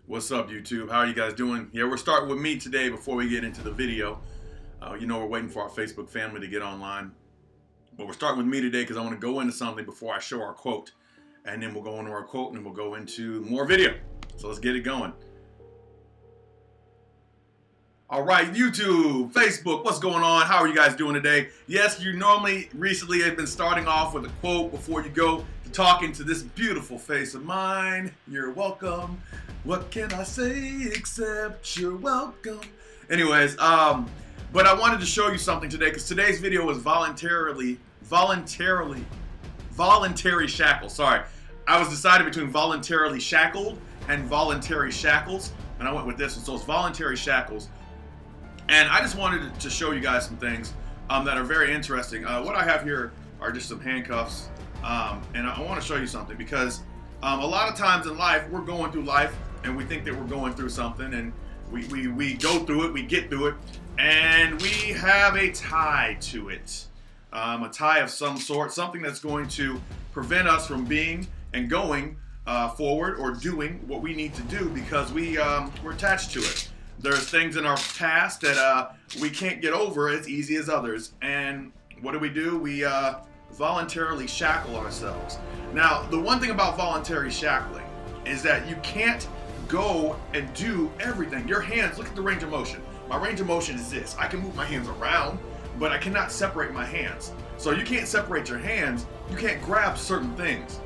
What's up, YouTube? How are you guys doing? Yeah, we're starting with me today before we get into the video. We're waiting for our Facebook family to get online. But we're starting with me today because I want to go into something before I show our quote. And then we'll go into our quote and then we'll go into more video. So let's get it going. All right, YouTube, Facebook, what's going on? How are you guys doing today? Yes, you recently have been starting off with a quote before you go to talking to this beautiful face of mine. You're welcome. What can I say except you're welcome? Anyways, but I wanted to show you something today because today's video is voluntary shackles. Sorry, I was deciding between voluntarily shackled and voluntary shackles, and I went with this one. So it's voluntary shackles. And I just wanted to show you guys some things that are very interesting. What I have here are just some handcuffs. And I want to show you something because a lot of times in life, we're going through life and we think that we're going through something and we go through it, we get through it, and we have a tie to it. A tie of some sort, something that's going to prevent us from being and going forward or doing what we need to do because we're attached to it. There's things in our past that we can't get over as easy as others. And what do? We voluntarily shackle ourselves. Now, the one thing about voluntary shackling is that you can't go and do everything. Your hands, look at the range of motion. My range of motion is this. I can move my hands around, but I cannot separate my hands. So you can't separate your hands. You can't grab certain things.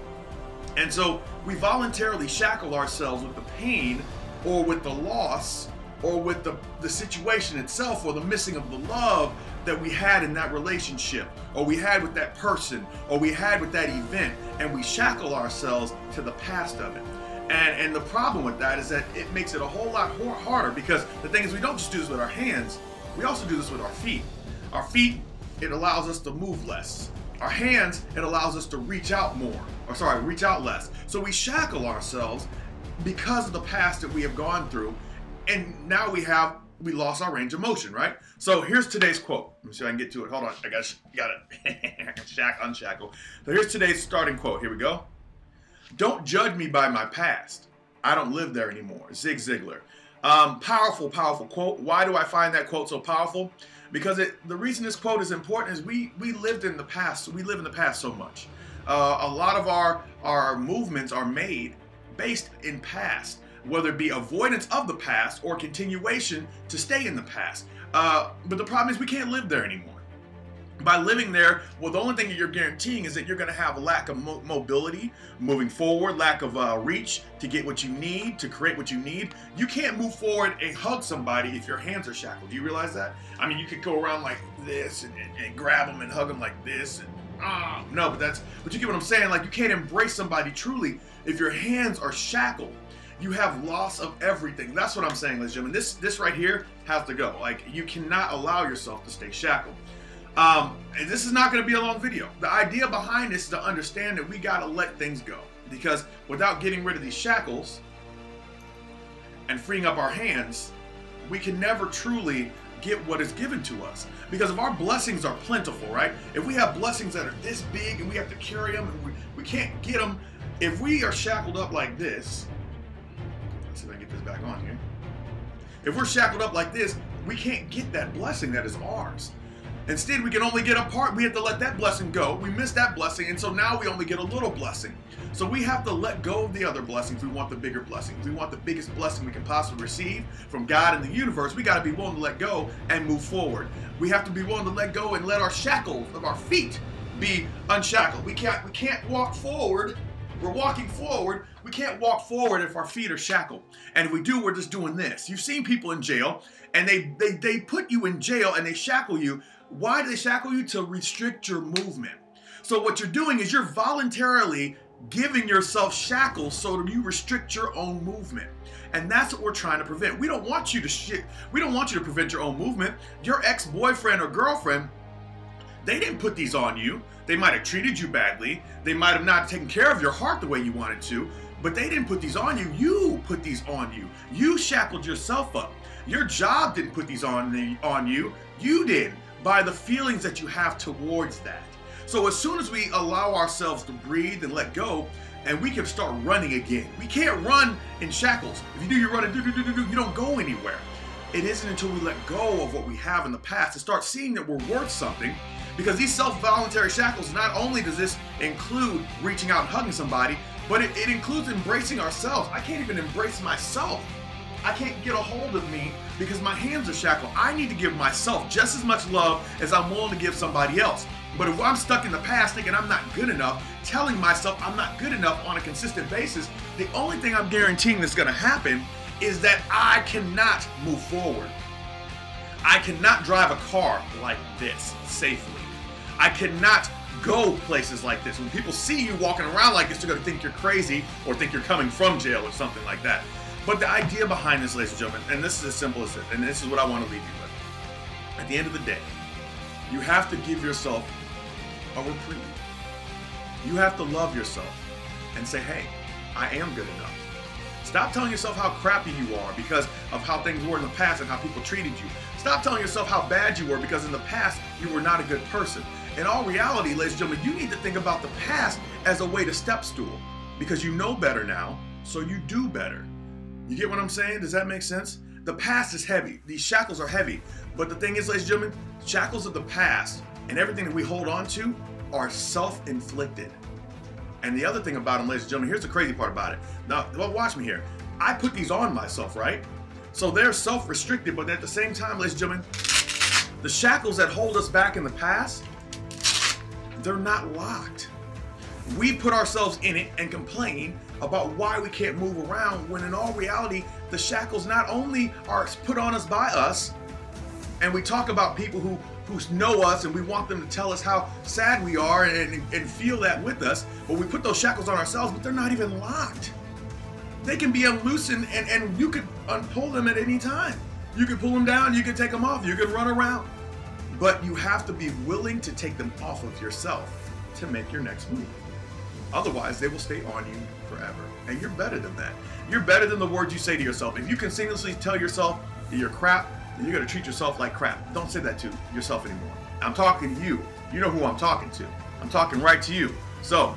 And so we voluntarily shackle ourselves with the pain or with the loss or with the situation itself or the missing of the love that we had in that relationship or we had with that person or we had with that event, and we shackle ourselves to the past of it. And the problem with that is that it makes it a whole lot harder because the thing is we don't just do this with our hands, we also do this with our feet. Our feet, it allows us to move less. Our hands, it allows us to reach out more, reach out less. So we shackle ourselves because of the past that we have gone through. And now we lost our range of motion, right? So here's today's quote. Let me see if I can get to it. Hold on, I got it. Unshackle. So here's today's starting quote. Here we go. Don't judge me by my past. I don't live there anymore. Zig Ziglar. Powerful, powerful quote. Why do I find that quote so powerful? Because the reason this quote is important is we lived in the past. We live in the past so much. A lot of our movements are made based in past, whether it be avoidance of the past or continuation to stay in the past. But the problem is we can't live there anymore. By living there, well, the only thing that you're guaranteeing is that you're going to have a lack of mobility moving forward, lack of reach to get what you need, to create what you need. You can't move forward and hug somebody if your hands are shackled. Do you realize that? I mean, you could go around like this and grab them and hug them like this. And no, but you get what I'm saying? Like, you can't embrace somebody truly if your hands are shackled. You have loss of everything. That's what I'm saying, ladies and gentlemen. This right here has to go. Like, you cannot allow yourself to stay shackled. And this is not going to be a long video. The idea behind this is to understand that we got to let things go. Because without getting rid of these shackles and freeing up our hands, we can never truly get what is given to us. Because if our blessings are plentiful, right? If we have blessings that are this big and we have to carry them and we can't get them, if we are shackled up like this, let's see if I can get this back on here. If we're shackled up like this, we can't get that blessing that is ours. Instead, we can only get a part. We have to let that blessing go. We miss that blessing, and so now we only get a little blessing. So we have to let go of the other blessings. We want the bigger blessing. We want the biggest blessing we can possibly receive from God and the universe. We got to be willing to let go and move forward. We have to be willing to let go and let our shackles of our feet be unshackled. We can't walk forward. We're walking forward. We can't walk forward if our feet are shackled. And if we do, we're just doing this. You've seen people in jail, and they put you in jail and they shackle you. Why do they shackle you? To restrict your movement. So what you're doing is you're voluntarily giving yourself shackles so that you restrict your own movement. And that's what we're trying to prevent. We don't want you to prevent your own movement. Your ex-boyfriend or girlfriend, they didn't put these on you. They might have treated you badly. They might have not taken care of your heart the way you wanted to, but they didn't put these on you. You put these on you. You shackled yourself up. Your job didn't put these on you. You did, by the feelings that you have towards that. So as soon as we allow ourselves to breathe and let go and we can start running again. We can't run in shackles. If you do your running, you don't go anywhere. It isn't until we let go of what we have in the past to start seeing that we're worth something, because these self-voluntary shackles, not only does this include reaching out and hugging somebody, but it includes embracing ourselves. I can't even embrace myself. I can't get a hold of me because my hands are shackled. I need to give myself just as much love as I'm willing to give somebody else. But if I'm stuck in the past thinking I'm not good enough, telling myself I'm not good enough on a consistent basis, the only thing I'm guaranteeing that's gonna happen is that I cannot move forward. I cannot drive a car like this safely. I cannot go places like this. When people see you walking around like this, they're gonna think you're crazy or think you're coming from jail or something like that. But the idea behind this, ladies and gentlemen, and this is as simple as this, and this is what I want to leave you with. At the end of the day, you have to give yourself a reprieve. You have to love yourself and say, hey, I am good enough. Stop telling yourself how crappy you are because of how things were in the past and how people treated you. Stop telling yourself how bad you were because in the past you were not a good person. In all reality, ladies and gentlemen, you need to think about the past as a way to step stool, because you know better now, so you do better. You get what I'm saying? Does that make sense? The past is heavy. These shackles are heavy. But the thing is, ladies and gentlemen, shackles of the past and everything that we hold on to are self-inflicted. And the other thing about them, ladies and gentlemen, here's the crazy part about it. Now, well, watch me here. I put these on myself, right? So they're self-restricted, but at the same time, ladies and gentlemen, the shackles that hold us back in the past, they're not locked. We put ourselves in it and complain about why we can't move around, when in all reality, the shackles not only are put on us by us, and we talk about people who know us and we want them to tell us how sad we are and feel that with us, but we put those shackles on ourselves, but they're not even locked. They can be unloosened and you could unpull them at any time. You can pull them down, you can take them off, you can run around. But you have to be willing to take them off of yourself to make your next move. Otherwise, they will stay on you forever. And you're better than that. You're better than the words you say to yourself. If you continuously tell yourself that you're crap, then you're going to treat yourself like crap. Don't say that to yourself anymore. I'm talking to you. You know who I'm talking to. I'm talking right to you. So,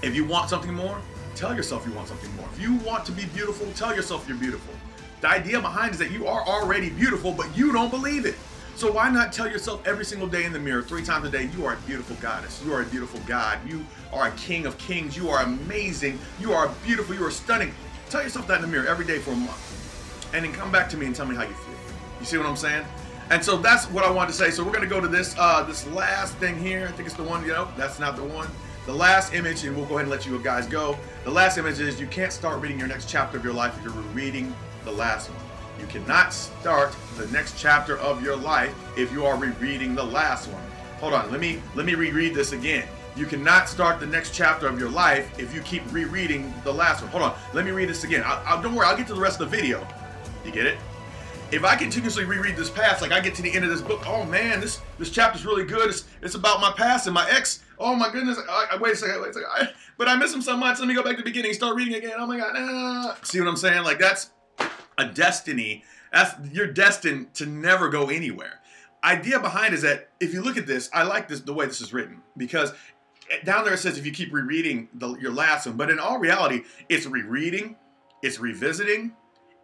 if you want something more, tell yourself you want something more. If you want to be beautiful, tell yourself you're beautiful. The idea behind it is that you are already beautiful, but you don't believe it. So why not tell yourself every single day in the mirror, 3 times a day, you are a beautiful goddess, you are a beautiful God, you are a king of kings, you are amazing, you are beautiful, you are stunning. Tell yourself that in the mirror every day for a month. And then come back to me and tell me how you feel. You see what I'm saying? And so that's what I wanted to say. So we're going to go to this this last thing here. I think it's the one, you know, that's not the one. The last image, and we'll go ahead and let you guys go. The last image is you can't start reading your next chapter of your life if you're rereading the last one. You cannot start the next chapter of your life if you are rereading the last one. Hold on, let me reread this again. You cannot start the next chapter of your life if you keep rereading the last one. Hold on, let me read this again. Don't worry, I'll get to the rest of the video. You get it? If I continuously reread this past, like I get to the end of this book, oh man, this chapter's really good. It's about my past and my ex. Oh my goodness, wait a second. But I miss him so much. Let me go back to the beginning, start reading again. Oh my God. See what I'm saying? Like that's a destiny. You're destined to never go anywhere. Idea behind is that if you look at this, I like this the way this is written, because down there it says if you keep rereading your last one, but in all reality, it's rereading, it's revisiting,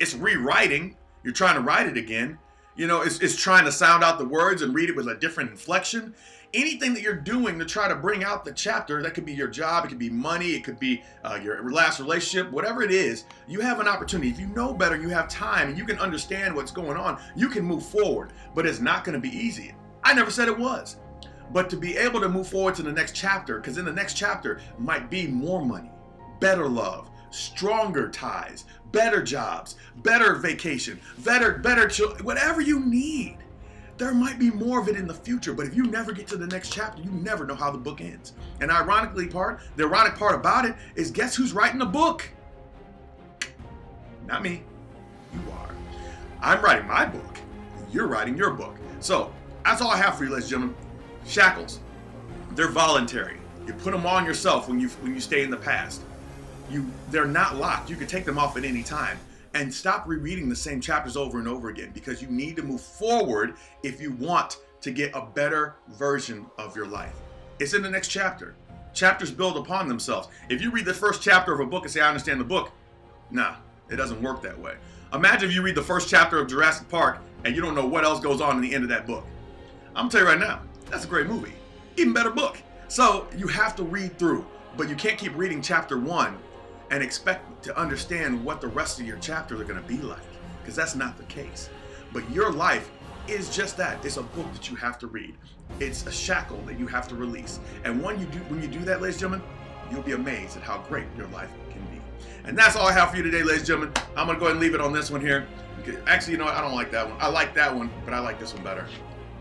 it's rewriting. You're trying to write it again. You know, it's trying to sound out the words and read it with a different inflection. Anything that you're doing to try to bring out the chapter, that could be your job, it could be money, it could be your last relationship, whatever it is, you have an opportunity. If you know better, you have time, and you can understand what's going on, you can move forward, but it's not going to be easy. I never said it was. But to be able to move forward to the next chapter, because in the next chapter might be more money, better love, stronger ties, better jobs, better vacation, better children, whatever you need. There might be more of it in the future, but if you never get to the next chapter, you never know how the book ends. And the ironic part about it is, guess who's writing the book? Not me. You are. I'm writing my book. You're writing your book. So that's all I have for you, ladies and gentlemen. Shackles. They're voluntary. You put them on yourself when you stay in the past. They're not locked. You can take them off at any time. And stop rereading the same chapters over and over again, because you need to move forward if you want to get a better version of your life. It's in the next chapter. Chapters build upon themselves. If you read the first chapter of a book and say, I understand the book, nah, it doesn't work that way. Imagine if you read the first chapter of Jurassic Park and you don't know what else goes on in the end of that book. I'm gonna tell you right now, that's a great movie. Even better book. So you have to read through, but you can't keep reading chapter 1 and expect to understand what the rest of your chapters are gonna be like, because that's not the case. But your life is just that. It's a book that you have to read. It's a shackle that you have to release. And when you do that, ladies and gentlemen, you'll be amazed at how great your life can be. And that's all I have for you today, ladies and gentlemen. I'm gonna go ahead and leave it on this one here. Actually, you know what? I don't like that one. I like that one, but I like this one better.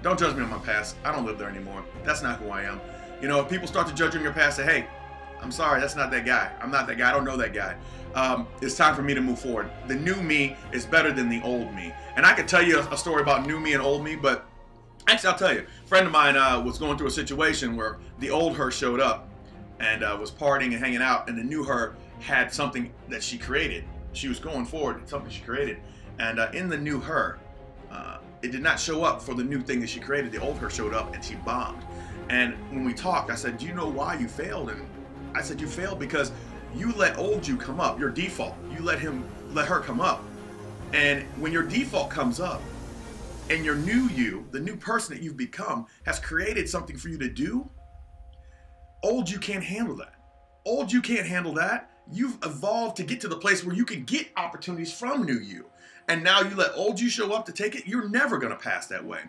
Don't judge me on my past. I don't live there anymore. That's not who I am. You know, if people start to judge you on your past, say, hey, I'm sorry, that's not that guy. I'm not that guy. I don't know that guy. It's time for me to move forward. The new me is better than the old me. And I could tell you a story about new me and old me, but actually, I'll tell you. A friend of mine was going through a situation where the old her showed up and was partying and hanging out, and the new her had something that she created. She was going forward, something she created. And in the new her, it did not show up for the new thing that she created. The old her showed up and she bombed. And when we talked, I said, do you know why you failed? And I said, you failed because you let old you come up, your default. You let her come up. And when your default comes up and your new you, the new person that you've become, has created something for you to do, old you can't handle that. Old you can't handle that. You've evolved to get to the place where you can get opportunities from new you. And now you let old you show up to take it, you're never gonna pass that way.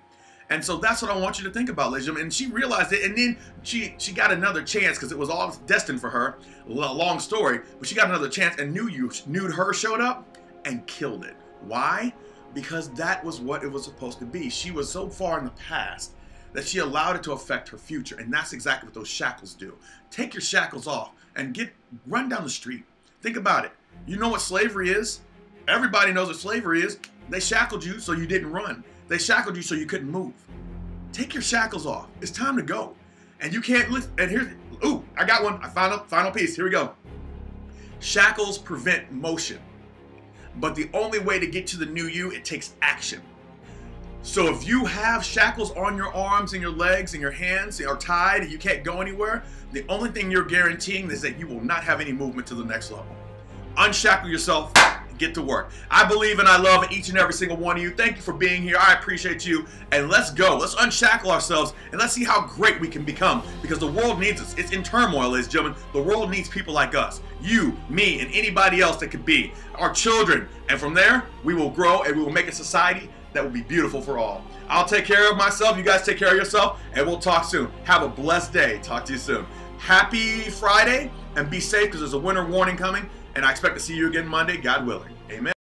And so that's what I want you to think about, ladies and gentlemen. And she realized it, and then she got another chance because it was all destined for her. Long story, but she got another chance, and new her showed up and killed it. Why? Because that was what it was supposed to be. She was so far in the past that she allowed it to affect her future, and that's exactly what those shackles do. Take your shackles off and run down the street. Think about it. You know what slavery is? Everybody knows what slavery is. They shackled you so you didn't run. They shackled you so you couldn't move. Take your shackles off. It's time to go. And you can't listen. And here's, ooh, I got one. Final piece. Here we go. Shackles prevent motion. But the only way to get to the new you, it takes action. So if you have shackles on your arms and your legs and your hands are tied and you can't go anywhere, the only thing you're guaranteeing is that you will not have any movement to the next level. Unshackle yourself. Get to work. I believe and I love each and every single one of you. Thank you for being here. I appreciate you. And let's go. Let's unshackle ourselves and let's see how great we can become, because the world needs us. It's in turmoil, ladies and gentlemen. The world needs people like us. You, me, and anybody else that could be. Our children. And from there, we will grow and we will make a society that will be beautiful for all. I'll take care of myself. You guys take care of yourself, and we'll talk soon. Have a blessed day. Talk to you soon. Happy Friday, and be safe because there's a winter warning coming. And I expect to see you again Monday, God willing.